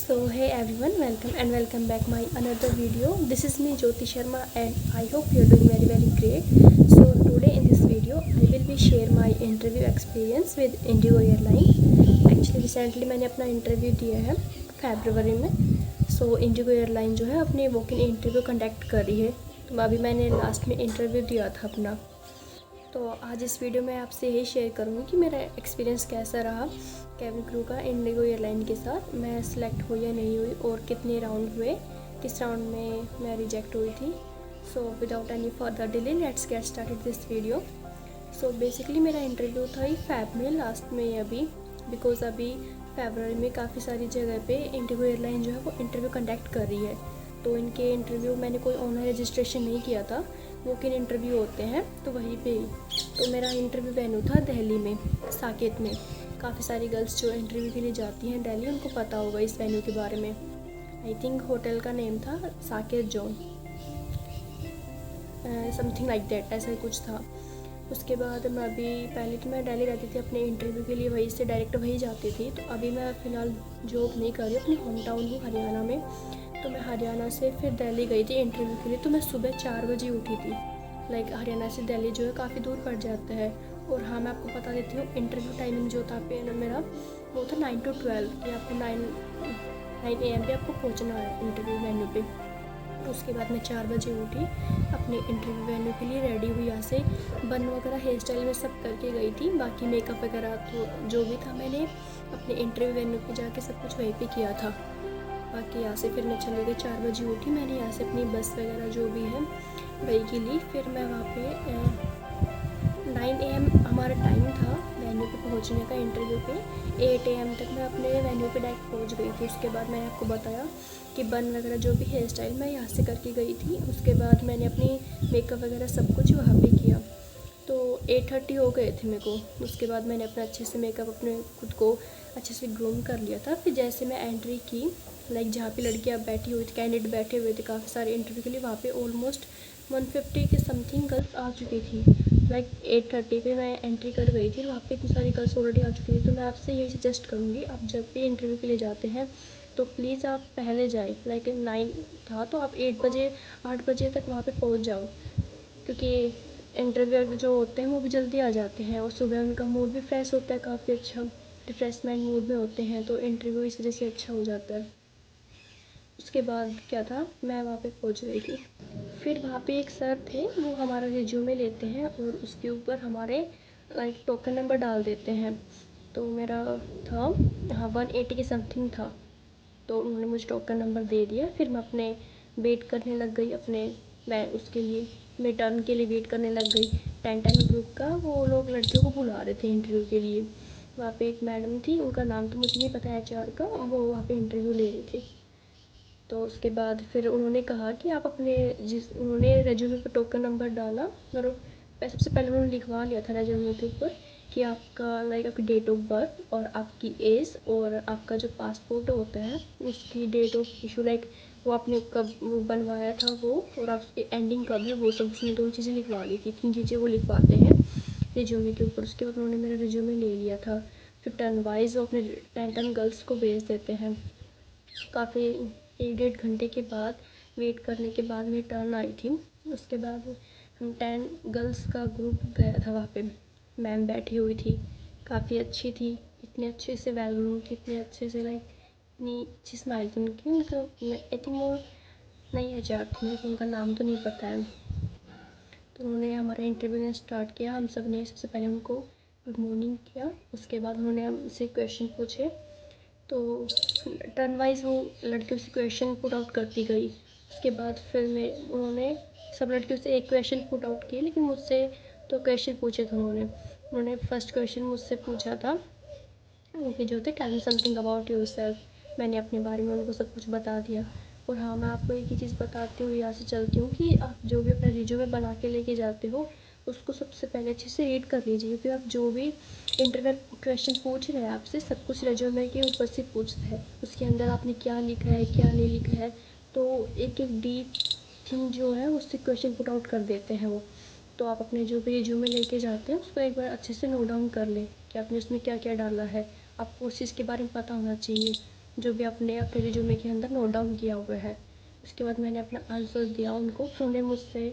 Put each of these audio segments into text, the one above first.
So hey everyone, welcome back my another video. This is me Jyoti Sharma and I hope you are doing very great. So today in this video I will be share my interview experience with Indigo Airline. Actually recently मैंने अपना interview दिया है फरवरी में. So Indigo Airline जो है अपने walk in interview conduct कर रही है. तो अभी मैंने लास्ट में इंटरव्यू दिया था अपना. तो आज इस वीडियो में आपसे यही शेयर करूँगी कि मेरा एक्सपीरियंस कैसा रहा कैबिन क्रू का इंडिगो एयरलाइन के साथ. मैं सिलेक्ट हुई या नहीं हुई और कितने राउंड हुए, किस राउंड में मैं रिजेक्ट हुई थी. So without any further delay let's get started this video. So basically मेरा इंटरव्यू था ही फेब में लास्ट में अभी, बिकॉज अभी फरवरी में काफ़ी सारी जगह पे इंडिगो एयरलाइन जो है वो इंटरव्यू कंडक्ट कर रही है. तो इनके इंटरव्यू मैंने कोई ऑनलाइन रजिस्ट्रेशन नहीं किया था, वो किन इंटरव्यू होते हैं तो वहीं पे ही. तो मेरा इंटरव्यू वेन्यू था दिल्ली में साकेत में. काफ़ी सारी गर्ल्स जो इंटरव्यू के लिए जाती हैं दिल्ली उनको पता होगा इस वेन्यू के बारे में. आई थिंक होटल का नेम था Saket zone, something like that, ऐसा ही कुछ था. उसके बाद मैं अभी पहले तो मैं दिल्ली रहती थी अपने इंटरव्यू के लिए, वहीं से डायरेक्ट वहीं जाती थी. तो अभी मैं फ़िलहाल जॉब नहीं कर रही, अपनी होम टाउन हूँ हरियाणा में. तो मैं हरियाणा से फिर दिल्ली गई थी इंटरव्यू के लिए. तो मैं सुबह 4 बजे उठी थी. लाइक हरियाणा से दिल्ली जो है काफ़ी दूर पड़ जाता है. और हाँ, मैं आपको बता देती हूँ इंटरव्यू टाइमिंग जो था पे मेरा वो था 9 to 12 कि आपको 9 AM पे आपको पहुँचना है इंटरव्यू वेन्यू पे. उसके बाद मैं 4 बजे उठी, अपने इंटरव्यू वेन्यू के लिए रेडी हुई. यहाँ से बन वगैरह हेयर स्टाइल में सब करके गई थी. बाकी मेकअप वगैरह तो जो भी था मैंने अपने इंटरव्यू वेन्यू पे जाके सब कुछ वहीं पे किया था. बाकी यहाँ से फिर मैं चली गई, 4 बजे उठी मैंने. यहाँ से अपनी बस वगैरह जो भी है वही की ली. फिर मैं वहाँ पे 9 AM हमारा टाइम था वेन्यू पे पहुँचने का इंटरव्यू पे. 8 AM तक मैं अपने वेन्यू पे डायरेक्ट पहुँच गई थी. उसके बाद मैंने आपको बताया कि बन वगैरह जो भी हेयर स्टाइल मैं यहाँ से करके गई थी. उसके बाद मैंने अपनी मेकअप वगैरह सब कुछ वहाँ पे किया. तो 8:30 हो गए थे मेरे को. उसके बाद मैंने अपना अच्छे से मेकअप अपने खुद को अच्छे से ग्रूम कर लिया था. फिर जैसे मैं एंट्री की, लाइक जहाँ पे लड़कियाँ बैठी हुई थी, कैंडिडेट बैठे हुए थे काफ़ी सारे इंटरव्यू के लिए, वहाँ पे ऑलमोस्ट 150 के समथिंग गर्ल्स आ चुकी थी. लाइक 8:30 पे मैं एंट्री कर गई थी, वहाँ पे इतनी सारी गर्ल्स ऑलरेडी आ चुकी थी. तो मैं आपसे यही सजेस्ट करूँगी, आप जब भी इंटरव्यू के लिए जाते हैं तो प्लीज़ आप पहले जाएँ. लाइक 9 था तो आप 8 बजे तक वहाँ पे पहुँच जाओ, क्योंकि इंटरव्यू जो होते हैं वो भी जल्दी आ जाते हैं और सुबह उनका मूड भी फ्रेश होता है, काफ़ी अच्छा रिफ्रेशमेंट मूड में होते हैं. तो इंटरव्यू इस वजह से अच्छा हो जाता है. उसके बाद क्या था, मैं वहाँ पे पहुँच गई थी. फिर वहाँ पे एक सर थे, वो हमारा रिज्यूमे लेते हैं और उसके ऊपर हमारे लाइक टोकन नंबर डाल देते हैं. तो मेरा था हाँ 180 के समथिंग था. तो उन्होंने मुझे टोकन नंबर दे दिया. फिर मैं अपने वेट करने लग गई अपने, मैं उसके लिए मेरे टर्न के लिए वेट करने लग गई. 10 ग्रुप का वो लोग लड़कियों को बुला रहे थे इंटरव्यू के लिए. वहाँ पे एक मैडम थी, उनका नाम तो मुझे नहीं पता HR का, वो वहाँ पे इंटरव्यू ले रही थी. तो उसके बाद फिर उन्होंने कहा कि आप अपने उन्होंने रेज्यूमे पे टोकन नंबर डाला और सबसे पहले उन्होंने लिखवा लिया था रेज्यूमे के ऊपर कि आपका लाइक आपकी डेट ऑफ बर्थ और आपकी एज और आपका जो पासपोर्ट होता है उसकी डेट ऑफ इशू, लाइक वो आपने कब वो बनवाया था वो, और आपकी एंडिंग कब है, वो सब उसने 2 चीज़ें लिखवा ली थी. 3 चीज़ें वो लिखवाते हैं रिज्यूमे के ऊपर. उसके बाद उन्होंने मेरा रिज्यूमे ले लिया था. फिर टर्न वाइज वो अपने 10 गर्ल्स को भेज देते हैं. काफ़ी 1-1.5 घंटे के बाद वेट करने के बाद मेरी टर्न आई थी. उसके बाद हम 10 गर्ल्स का ग्रुप गया था. वहाँ पे मैम बैठी हुई थी, काफ़ी अच्छी थी, इतने अच्छे से वेल ग्रूम थी, इतने अच्छे से लाइक इतनी अच्छी स्माइल थी उनकी. उनका आई थिंक वो नई HR थी, मुझे उनका नाम तो नहीं पता है. तो उन्होंने हमारा इंटरव्यू ने स्टार्ट किया. हम सब ने सबसे पहले उनको गुड मॉर्निंग किया. उसके बाद उन्होंने हमसे क्वेश्चन पूछे. तो टर्न वाइज वो लड़कियों से क्वेश्चन पुट आउट करती गई. उसके बाद फिर मैं उन्होंने सब लड़कियों से एक क्वेश्चन पुट आउट किए, लेकिन मुझसे तो क्वेश्चन पूछे थे उन्होंने फर्स्ट क्वेश्चन मुझसे पूछा था कि जो थे tell me something about yourself. मैंने अपने बारे में उनको सब कुछ बता दिया. और हाँ, मैं आपको एक ही चीज़ बताती हूँ, यहाँ से चलती हूँ कि आप जो भी अपना रिज्यूमे बना के लेके जाते हो उसको सबसे पहले अच्छे से रीड कर लीजिए, क्योंकि आप जो भी इंटरव्यू क्वेश्चन पूछ रहे हैं आपसे सब कुछ रिज्यूमे के ऊपर से पूछता है. उसके अंदर आपने क्या लिखा है क्या नहीं लिखा है, तो एक एक डीप थिंग जो है उससे क्वेश्चन पुट आउट कर देते हैं वो. तो आप अपने जो भी रिज्यूमे लेके जाते हैं उसको एक बार अच्छे से नोट डाउन कर लें कि आपने उसमें क्या क्या डाला है. आपको उस चीज़ के बारे में पता होना चाहिए. जो भी आपने अपने रिज्यूमे के अंदर नोट डाउन किया हुआ है। उसके बाद मैंने अपना आंसर दिया उनको। फिर उन्होंने मुझसे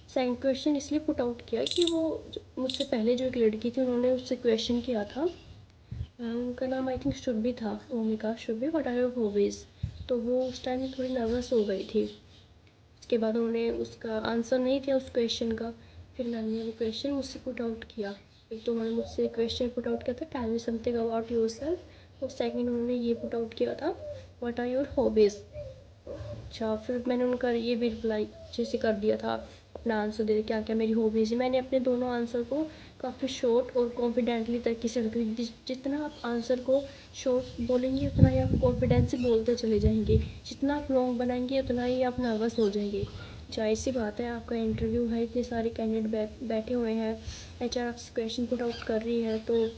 सेकंड क्वेश्चन इसलिए पुट आउट किया कि वो मुझसे पहले जो एक लड़की थी उन्होंने उससे क्वेश्चन किया था। उनका नाम आई थिंक शुभी था, Omika Shubhi, what are your hobbies. तो वो उस टाइम थोड़ी नर्वस हो गई थी। उसके बाद उन्होंने उसका आंसर नहीं दिया उस क्वेश्चन का। फिर मैंने वो क्वेश्चन मुझसे पुट आउट किया। एक तो उन्होंने मुझसे क्वेश्चन पुट आउट किया था, tell me something about yourself. और सेकंड उन्होंने ये पुट आउट किया था, व्हाट आर योर हॉबीज़। अच्छा, फिर मैंने उनका ये भी रिप्लाई अच्छे से कर दिया था, अपना आंसर दे क्या क्या मेरी हॉबीज़ है। मैंने अपने दोनों आंसर को काफ़ी शॉर्ट और कॉन्फिडेंटली तरीके से रखी। जितना आप आंसर को शॉर्ट बोलेंगे उतना ही आप कॉन्फिडेंस से बोलते चले जाएंगे। जितना आप लॉन्ग बनाएंगे उतना ही आप नर्वस हो जाएंगे। जाहिर सी बात है, आपका इंटरव्यू है, इतने सारे कैंडिडेट बैठे हुए हैं, एचआर आपसे क्वेश्चन पुट आउट कर रही है, तो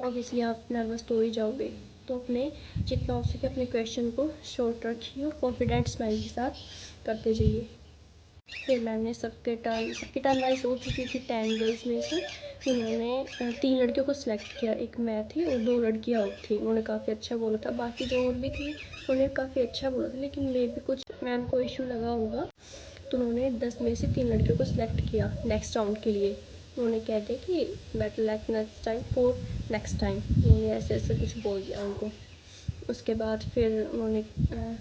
ऑब्वियसली आप नर्वस तो हो ही जाओगे। तो अपने जितना हो सके अपने क्वेश्चन को शॉर्ट रखिए और कॉन्फिडेंट स्माइल के साथ करते जाइए। फिर मैंने सबके टाइमलाइज हो चुकी थी 10 गर्ल्स में से। उन्होंने 3 लड़कियों को सिलेक्ट किया, एक मैं थी और 2 लड़कियाँ और थी। उन्होंने काफ़ी अच्छा बोला था, बाकी जो और भी थी उन्होंने काफ़ी अच्छा बोला था, लेकिन मे भी कुछ मैम को इशू लगा होगा, तो उन्होंने 10 में से 3 लड़कियों को सिलेक्ट किया नेक्स्ट राउंड के लिए। उन्होंने कहते कि better luck next time for next time, उन्होंने ऐसे ऐसे कुछ बोल दिया उनको। उसके बाद फिर उन्होंने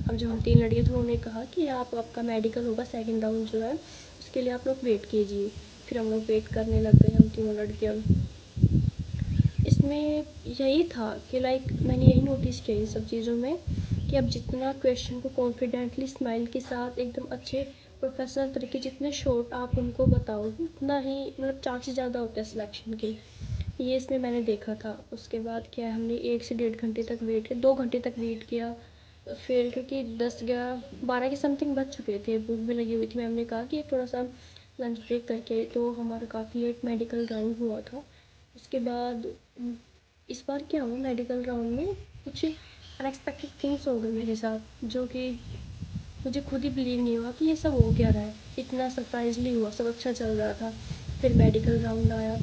हम जो हम 3 लड़के थे उन्होंने कहा कि आपका मेडिकल होगा सेकंड राउंड जो है, उसके लिए आप लोग वेट कीजिए। फिर हम लोग वेट करने लग गए, हम तीनों लड़कियाँ। इसमें यही था कि लाइक मैंने यही नोटिस किया इन सब चीज़ों में कि अब जितना क्वेश्चन को कॉन्फिडेंटली स्माइल के साथ एकदम अच्छे प्रोफेशनल तरीके, जितने शॉर्ट आप उनको बताओगे उतना ही मतलब चांसेस ज़्यादा होते हैं सिलेक्शन के। ये इसमें मैंने देखा था। उसके बाद क्या है, हमने 1 से 1.5 घंटे तक वेट किया, 2 घंटे तक वेट किया। फिर क्योंकि 10 11 12 के समथिंग बज चुके थे, भूख भी लगी हुई थी, मैम ने कहा कि थोड़ा सा लंच ब्रेक करके, तो हमारा काफ़ी लेट मेडिकल राउंड हुआ था। उसके बाद इस बार क्या हुआ, मेडिकल राउंड में कुछ अनएक्सपेक्टेड थिंग्स हो गई मेरे साथ, जो कि मुझे खुद ही बिलीव नहीं हुआ कि ये सब हो क्या रहा है। इतना सरप्राइजली हुआ, सब अच्छा चल रहा था। फिर मेडिकल राउंड आया,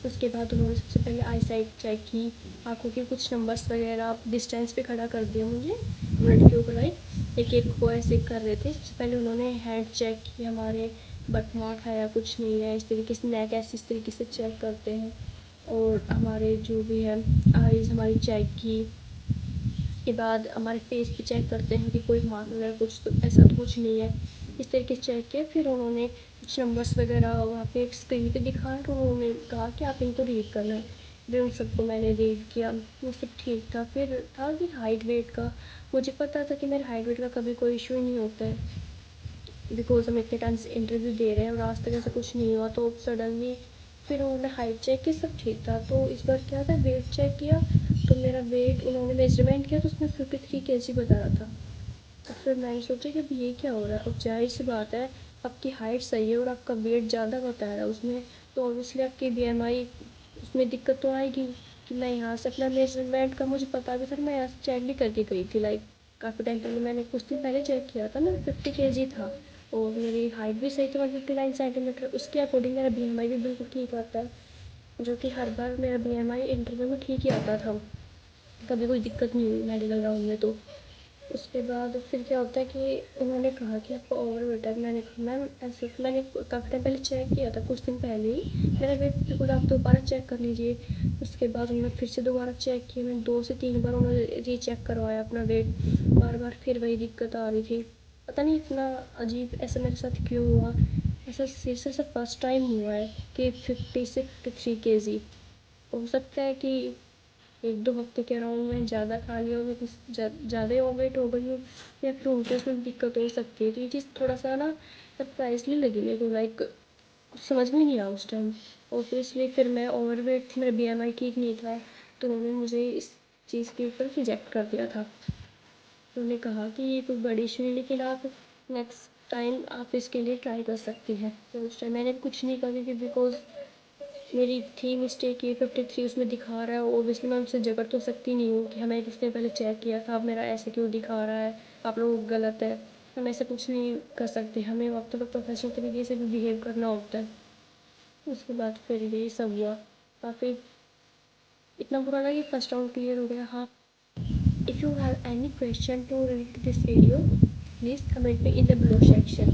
उसके बाद उन्होंने सबसे पहले आई साइट चेक की, आँखों के कुछ नंबर्स वगैरह डिस्टेंस पे खड़ा कर दिया मुझे, लड़कियों को लाइक एक एक को ऐसे कर रहे थे। सबसे पहले उन्होंने हेड चेक की, हमारे बट मार्क है या कुछ नहीं है, इस तरीके से नेक ऐसे इस तरीके से चेक करते हैं। और हमारे जो भी है आईज हमारी चेक की। के बाद हमारे फेस पे चेक करते हैं कि कोई मार्क वगैरह कुछ, तो ऐसा तो कुछ नहीं है। इस तरीके से चेक किया। फिर उन्होंने कुछ नंबर्स वगैरह वहाँ पे एक स्क्रीन पे दिखाया, तो उन्होंने कहा कि आप इनको रीड करना है। फिर उन सबको मैंने रीड किया, वो सब ठीक था। फिर था कि हाइट वेट का, मुझे पता था कि मेरे हाइट वेट का कभी कोई इशू ही नहीं होता है, बिकॉज हम इतने टाइम से इंटरव्यू दे रहे हैं और आज तक ऐसा कुछ नहीं हुआ। तो सडनली फिर उन्होंने हाइट चेक की, सब ठीक था। तो इस बार क्या था, वेट चेक किया, तो मेरा वेट उन्होंने मेजरमेंट किया तो उसमें 53 kg बता रहा था। तो फिर मैंने सोचा कि अब ये क्या हो रहा है। अब जाहिर सी बात है, आपकी हाइट सही है और आपका वेट ज़्यादा बता रहा है उसमें, तो ऑब्वियसली आपकी बीएमआई उसमें दिक्कत तो आएगी। कि मैं यहाँ से अपना मेजरमेंट का मुझे पता भी था, मैं यहाँ से चेक भी करके गई थी, लाइक काफ़ी टाइम पहले मैंने कुछ दिन पहले चेक किया था, मैं 50 kg था और मेरी हाइट भी सही थी 159 सेंटीमीटर। उसके अकॉर्डिंग मेरा बीएमआई भी बिल्कुल ठीक आता है, जो कि हर बार मेरा बीएमआई इंटरव्यू में ठीक ही आता था, कभी कोई दिक्कत नहीं हुई मेडिकल राउंड में। तो उसके बाद फिर क्या होता है कि उन्होंने कहा कि आपका ओवर वेट है। मैंने कहा मैम ऐसे, मैंने काफ़ी टाइम पहले चेक किया था, कुछ दिन पहले ही मेरा वेट बिल्कुल, आप दोबारा चेक कर लीजिए। उसके बाद उन्होंने फिर से दोबारा चेक किया, मैंने 2 से 3 बार उन्होंने रीचेक करवाया अपना वेट, बार बार फिर वही दिक्कत आ रही थी। पता नहीं इतना अजीब ऐसा मेरे साथ क्यों हुआ। ऐसा सिर्फ फर्स्ट टाइम हुआ है कि 50 से 53 kg। हो सकता है कि 1 2 हफ्ते के अराउंड में ज़्यादा खा लिया हो, मैं कुछ ज़्यादा ही ओवरवेट हो गई हूँ, या फिर उनके उसमें दिक्कत हो सकती है। तो ये चीज़ थोड़ा सा ना सरप्राइजली लगी मेरे को, लाइक कुछ समझ में नहीं आया उस टाइम। और फिर इसलिए फिर मैं ओवरवेट थी, मेरा बीएमआई ठीक नहीं था, तो उन्होंने मुझे इस चीज़ के ऊपर रिजेक्ट कर दिया था। उन्होंने कहा कि ये कोई बड़ी इशू नहीं, लेकिन आप नेक्स्ट टाइम आप इसके लिए ट्राई कर सकती हैं। तो उस टाइम मैंने कुछ नहीं करी थी, बिकॉज मेरी थी मिस्टेक, ये 53 उसमें दिखा रहा है। ओबियसली मैं उनसे झगड़ तो सकती नहीं हूँ कि हमें किसने पहले चेक किया था, अब मेरा ऐसे क्यों दिखा रहा है, आप लोग गलत है। हम ऐसा कुछ नहीं कर सकते, हमें वक्त पर प्रोफेशनल तरीके से भी बिहेव करना होता है। उसके बाद फिर यही सब हुआ, काफ़ी इतना बुरा लगा कि फर्स्ट राउंड क्लियर हो गया। हाँ, If you have any question to relate to this video, please comment में इन द बिलो सेक्शन।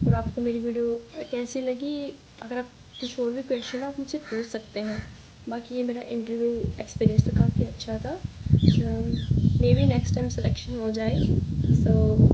और आपको मेरी वीडियो कैसी लगी, अगर आप कुछ और भी क्वेश्चन आप मुझसे पूछ सकते हैं। बाकी ये मेरा इंटरव्यू एक्सपीरियंस तो काफ़ी अच्छा था। May be next time selection हो जाए। सो